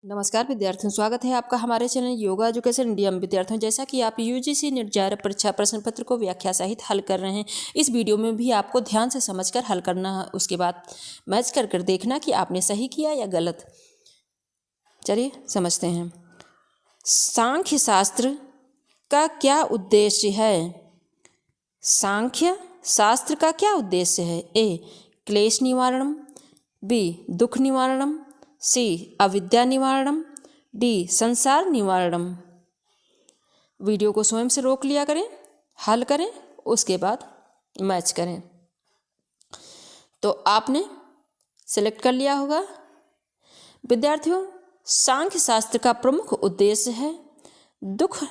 नमस्कार विद्यार्थियों, स्वागत है आपका हमारे चैनल योगा एजुकेशन इंडिया में। विद्यार्थियों, जैसा कि आप यूजीसी नेट JAR परीक्षा प्रश्न पत्र को व्याख्या सहित हल कर रहे हैं, इस वीडियो में भी आपको ध्यान से समझकर हल करना है। उसके बाद मैच कर देखना कि आपने सही किया या गलत। चलिए समझते हैं। सांख्य शास्त्र का क्या उद्देश्य है? सांख्य शास्त्र का क्या उद्देश्य है? ए. क्लेश निवारणम, बी. दुख निवारणम, सी. अविद्या निवारणम, डी. संसार निवारणम। वीडियो को स्वयं से रोक लिया करें, हल करें, उसके बाद मैच करें। तो आपने सेलेक्ट कर लिया होगा। विद्यार्थियों, सांख्य शास्त्र का प्रमुख उद्देश्य है दुख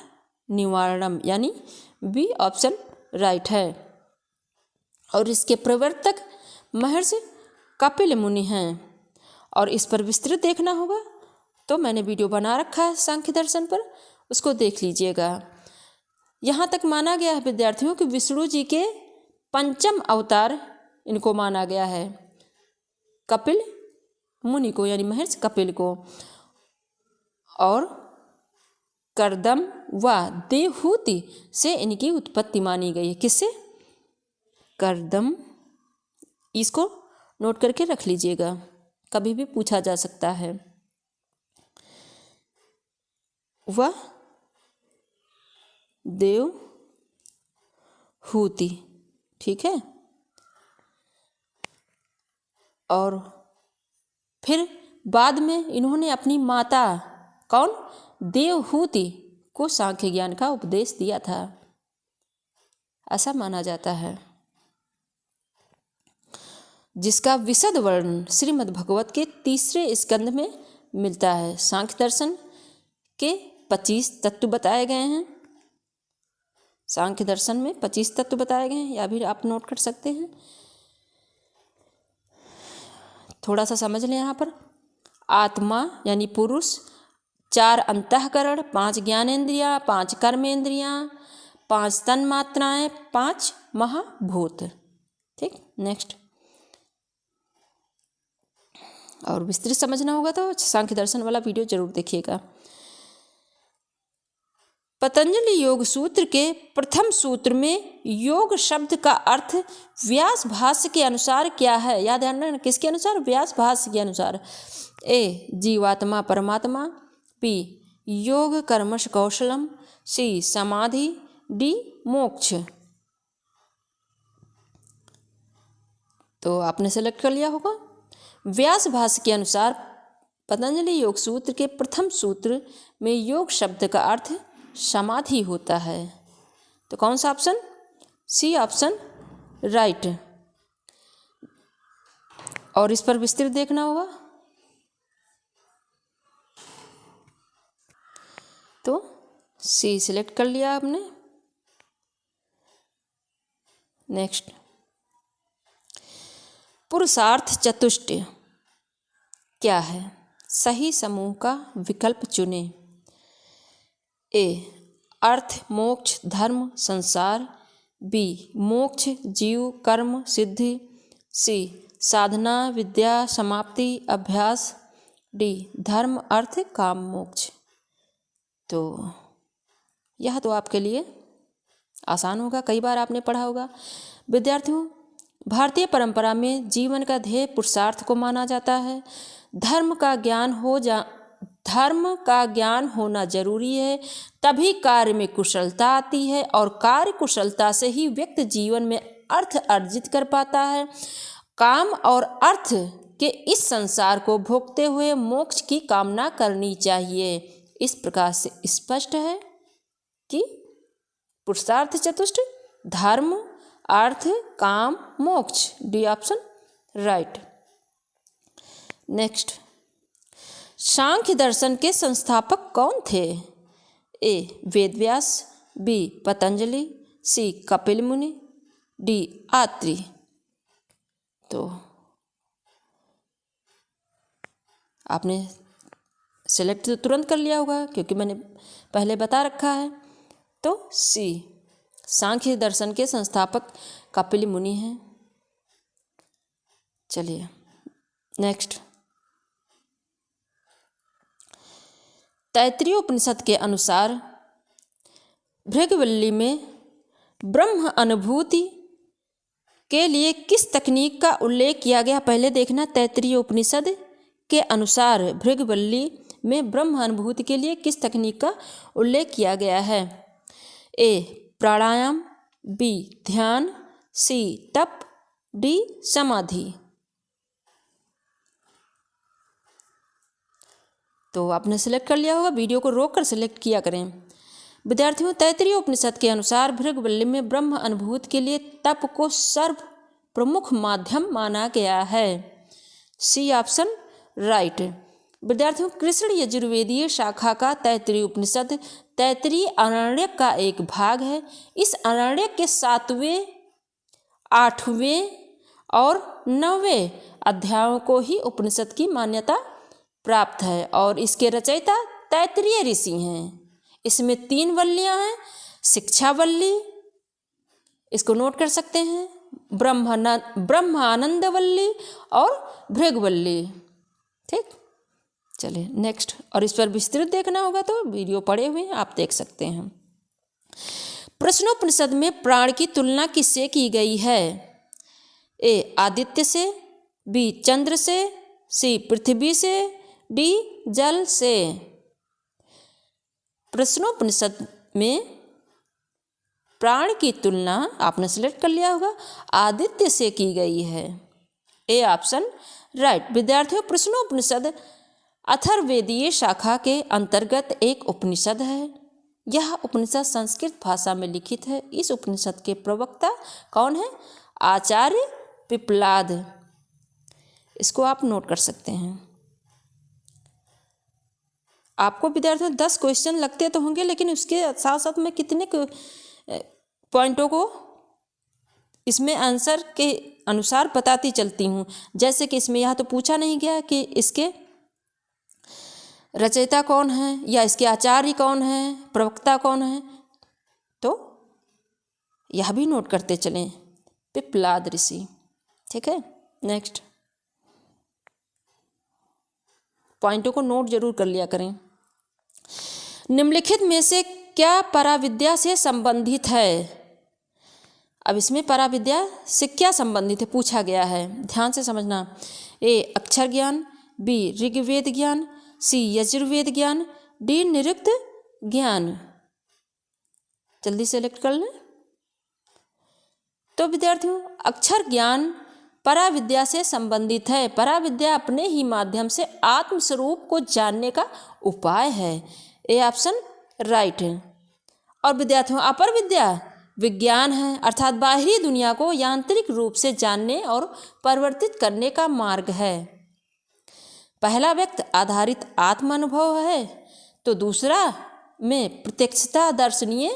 निवारणम, यानी बी ऑप्शन राइट है। और इसके प्रवर्तक महर्षि कपिल मुनि हैं। और इस पर विस्तृत देखना होगा तो मैंने वीडियो बना रखा है सांख्य दर्शन पर, उसको देख लीजिएगा। यहाँ तक माना गया है विद्यार्थियों कि विष्णु जी के पंचम अवतार इनको माना गया है, कपिल मुनि को, यानी महर्षि कपिल को। और कर्दम व देवहूति से इनकी उत्पत्ति मानी गई है। किससे? कर्दम। इसको नोट करके रख लीजिएगा, कभी भी पूछा जा सकता है। वह देवहूति, ठीक है। और फिर बाद में इन्होंने अपनी माता कौन, देवहूति को सांख्य ज्ञान का उपदेश दिया था, ऐसा माना जाता है। जिसका विशद वर्णन श्रीमद् भगवत के 3 स्कंद में मिलता है। सांख्य दर्शन के 25 तत्व बताए गए हैं। सांख्य दर्शन में 25 तत्व बताए गए हैं, या भी आप नोट कर सकते हैं। थोड़ा सा समझ लें यहाँ पर। आत्मा यानी पुरुष, 4 अंतःकरण, 5 ज्ञानेंद्रियाँ, 5 कर्मेंद्रियाँ, 5 तन मात्राएँ, 5 महाभूत। ठीक, नेक्स्ट। और विस्तृत समझना होगा तो सांख्य दर्शन वाला वीडियो जरूर देखिएगा। पतंजलि योग सूत्र के प्रथम सूत्र में योग शब्द का अर्थ व्यास भाष्य के अनुसार क्या है? याद है, किसके अनुसार? व्यास भाष्य के अनुसार। ए. जीवात्मा परमात्मा, बी. योग कर्मश कौशलम, सी. समाधि, डी. मोक्ष। तो आपने सेलेक्ट कर लिया होगा। व्यास भाष्य के अनुसार पतंजलि योग सूत्र के प्रथम सूत्र में योग शब्द का अर्थ समाधि होता है। तो कौन सा ऑप्शन? सी ऑप्शन राइट। और इस पर विस्तृत देखना होगा तो सी सिलेक्ट कर लिया आपने। नेक्स्ट। पुरुषार्थ चतुष्टय क्या है? सही समूह का विकल्प चुने। ए. अर्थ, मोक्ष, धर्म, संसार, बी. मोक्ष, जीव, कर्म, सिद्धि, सी. साधना, विद्या, समाप्ति, अभ्यास, डी. धर्म, अर्थ, काम, मोक्ष। तो यह तो आपके लिए आसान होगा, कई बार आपने पढ़ा होगा। विद्यार्थियों, भारतीय परंपरा में जीवन का ध्येय पुरुषार्थ को माना जाता है। धर्म का ज्ञान होना जरूरी है, तभी कार्य में कुशलता आती है, और कार्य कुशलता से ही व्यक्ति जीवन में अर्थ अर्जित कर पाता है। काम और अर्थ के इस संसार को भोगते हुए मोक्ष की कामना करनी चाहिए। इस प्रकार से स्पष्ट है कि पुरुषार्थ चतुष्ट धर्म, अर्थ, काम, मोक्ष। D option right. नेक्स्ट। सांख्य दर्शन के संस्थापक कौन थे? ए. वेदव्यास, बी. पतंजलि, सी. कपिल मुनि, डी. आत्रि। तो आपने सेलेक्ट तो तुरंत कर लिया होगा क्योंकि मैंने पहले बता रखा है। तो सी, सांख्य दर्शन के संस्थापक कपिल मुनि हैं। चलिए नेक्स्ट। तैत्तिरीय उपनिषद के अनुसार भृगुवल्ली में ब्रह्म अनुभूति के लिए किस तकनीक का उल्लेख किया गया? पहले देखना, तैत्तिरीय उपनिषद के अनुसार भृगुवल्ली में ब्रह्म अनुभूति के लिए किस तकनीक का उल्लेख किया गया है? ए प्राणायाम, बी ध्यान, सी तप, डी समाधि। तो आपने सिलेक्ट कर लिया होगा, वीडियो को रोक कर सिलेक्ट किया करें। विद्यार्थियों, तैत्तिरीय उपनिषद के अनुसार भृगुवल्ली में ब्रह्म अनुभूति के लिए तप को सर्व प्रमुख माध्यम माना गया है। C option right. विद्यार्थियों, कृष्ण यजुर्वेदीय शाखा का तैत्तिरीय उपनिषद तैत्तिरीय आरण्यक का एक भाग है। इस आरण्यक के 7वें, 8वें और 9वें अध्यायों को ही उपनिषद की मान्यता प्राप्त है और इसके रचयिता तैत्तिरीय ऋषि हैं। इसमें 3 वल्लियाँ हैं, शिक्षा वल्ली, इसको नोट कर सकते हैं, ब्रह्मानंद वल्ली और भृगुवल्ली। ठीक, चलिए नेक्स्ट। और इस पर विस्तृत देखना होगा तो वीडियो पड़े हुए हैं, आप देख सकते हैं। प्रश्नोपनिषद में प्राण की तुलना किससे की गई है? ए आदित्य से, बी चंद्र से, सी पृथ्वी से, डी जल से। प्रश्नोपनिषद में प्राण की तुलना आपने सिलेक्ट कर लिया होगा, आदित्य से की गई है। A option right. विद्यार्थियों, प्रश्नोपनिषद अथर्ववेदीय शाखा के अंतर्गत एक उपनिषद है। यह उपनिषद संस्कृत भाषा में लिखित है। इस उपनिषद के प्रवक्ता कौन है? आचार्य पिप्पलाद। इसको आप नोट कर सकते हैं। आपको विद्यार्थियों 10 क्वेश्चन लगते तो होंगे, लेकिन उसके साथ साथ मैं कितने पॉइंटों को इसमें आंसर के अनुसार बताती चलती हूँ। जैसे कि इसमें यह तो पूछा नहीं गया कि इसके रचयिता कौन है या इसके आचार्य कौन है, प्रवक्ता कौन है, तो यह भी नोट करते चलें, पिप्पलाद ऋषि। ठीक है, नेक्स्ट। पॉइंटों को नोट जरूर कर लिया करें। निम्नलिखित में से क्या पराविद्या से संबंधित है? अब इसमें पराविद्या से क्या संबंधित है पूछा गया है, ध्यान से समझना। ए अक्षर ज्ञान, बी ऋग्वेद ज्ञान, सी यजुर्वेद ज्ञान, डी निरुक्त ज्ञान। जल्दी सेलेक्ट कर लें। तो विद्यार्थियों, अक्षर ज्ञान पराविद्या से संबंधित है। पराविद्या अपने ही माध्यम से आत्मस्वरूप को जानने का उपाय है। ए ऑप्शन राइट है। और विद्यार्थियों, अपर विद्या विज्ञान है, अर्थात बाहरी दुनिया को यांत्रिक रूप से जानने और परिवर्तित करने का मार्ग है। पहला व्यक्त आधारित आत्म अनुभव है, तो दूसरा में प्रत्यक्षता दर्शनीय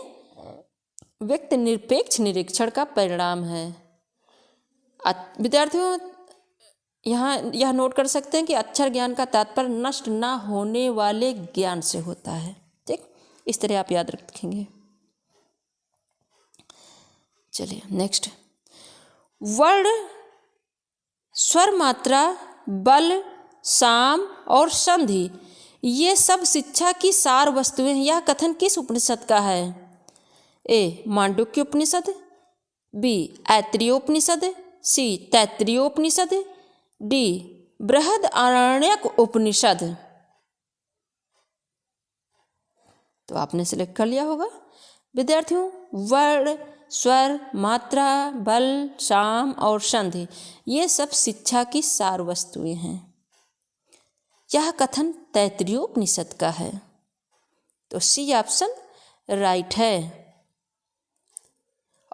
व्यक्त निरपेक्ष निरीक्षण का परिणाम है। विद्यार्थियों, यहाँ यह नोट कर सकते हैं कि अक्षर ज्ञान का तात्पर्य नष्ट न होने वाले ज्ञान से होता है। ठीक, इस तरह आप याद रखेंगे। चलिए नेक्स्ट। वर्ण, स्वर मात्रा, बल, साम और संधि, ये सब शिक्षा की सार वस्तुएं हैं। यह कथन किस उपनिषद का है? ए मांडुक्य उपनिषद, बी ऐत्रेय उपनिषद, सी तैत्तिरीय उपनिषद, डी बृहदारण्यक उपनिषद। तो आपने सिलेक्ट कर लिया होगा। विद्यार्थियों, वर्ण, स्वर, मात्रा, बल, साम और संधि, ये सब शिक्षा की सार वस्तुएं हैं। यह कथन तैत्तिरीय उपनिषद का है, तो सी ऑप्शन राइट है।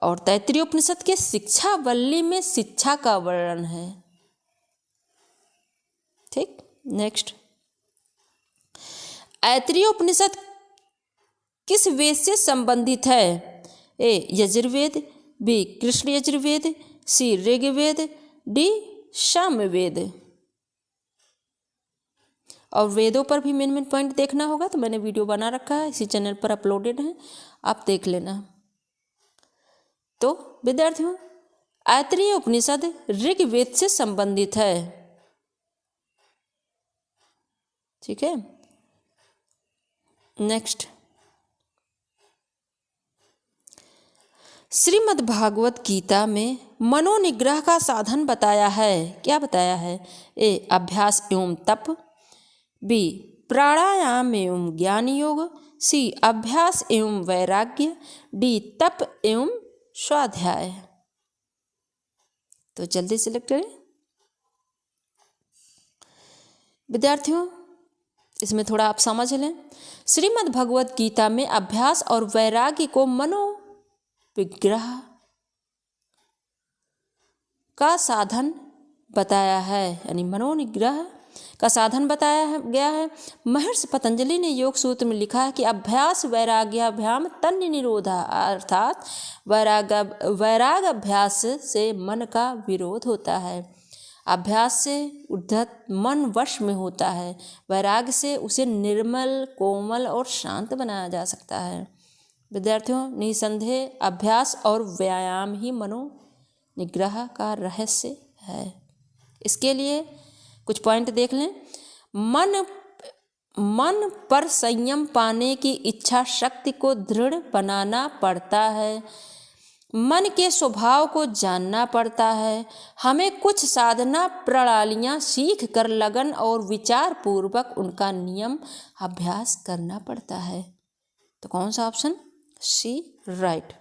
और तैत्तिरीय उपनिषद के शिक्षा वल्ली में शिक्षा का वर्णन है। ठीक, नेक्स्ट। ऐत्रेय उपनिषद किस वेद से संबंधित है? ए यजुर्वेद, बी कृष्ण यजुर्वेद, सी ऋग्वेद, डी सामवेद। और वेदों पर भी मेन पॉइंट देखना होगा, तो मैंने वीडियो बना रखा है, इसी चैनल पर अपलोडेड है, आप देख लेना। तो विद्यार्थियों, ऐत्रेय उपनिषद ऋग्वेद से संबंधित है। ठीक है, नेक्स्ट, श्रीमद् भागवत गीता में मनोनिग्रह का साधन बताया है। क्या बताया है? ए अभ्यास एवं तप, बी प्राणायाम एवं ज्ञान योग, सी अभ्यास एवं वैराग्य, डी तप एवं स्वाध्याय। तो जल्दी सिलेक्ट करें विद्यार्थियों। इसमें थोड़ा आप समझ लें। श्रीमद् भगवत गीता में अभ्यास और वैराग्य को मनोविग्रह का साधन बताया है, यानी मनोनिग्रह का साधन बताया गया है। महर्षि पतंजलि ने योग सूत्र में लिखा है कि अभ्यास वैराग्याभ्याम तन्य निरोधा, अर्थात वैराग अभ्यास से मन का विरोध होता है। अभ्यास से उद्धत मन वश में होता है, वैराग्य से उसे निर्मल, कोमल और शांत बनाया जा सकता है। विद्यार्थियों, निसंदेह अभ्यास और व्यायाम ही मनोनिग्रह का रहस्य है। इसके लिए कुछ पॉइंट देख लें। मन पर संयम पाने की इच्छा शक्ति को दृढ़ बनाना पड़ता है। मन के स्वभाव को जानना पड़ता है। हमें कुछ साधना प्रणालियाँ सीख कर लगन और विचार पूर्वक उनका नियम अभ्यास करना पड़ता है। तो कौन सा ऑप्शन? सी राइट।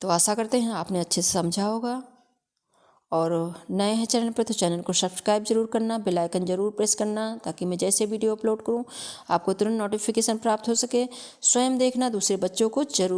तो आशा करते हैं आपने अच्छे से समझा होगा, और नए हैं चैनल पर तो चैनल को सब्सक्राइब जरूर करना, बेल आइकन जरूर प्रेस करना, ताकि मैं जैसे वीडियो अपलोड करूं आपको तुरंत नोटिफिकेशन प्राप्त हो सके। स्वयं देखना, दूसरे बच्चों को जरूर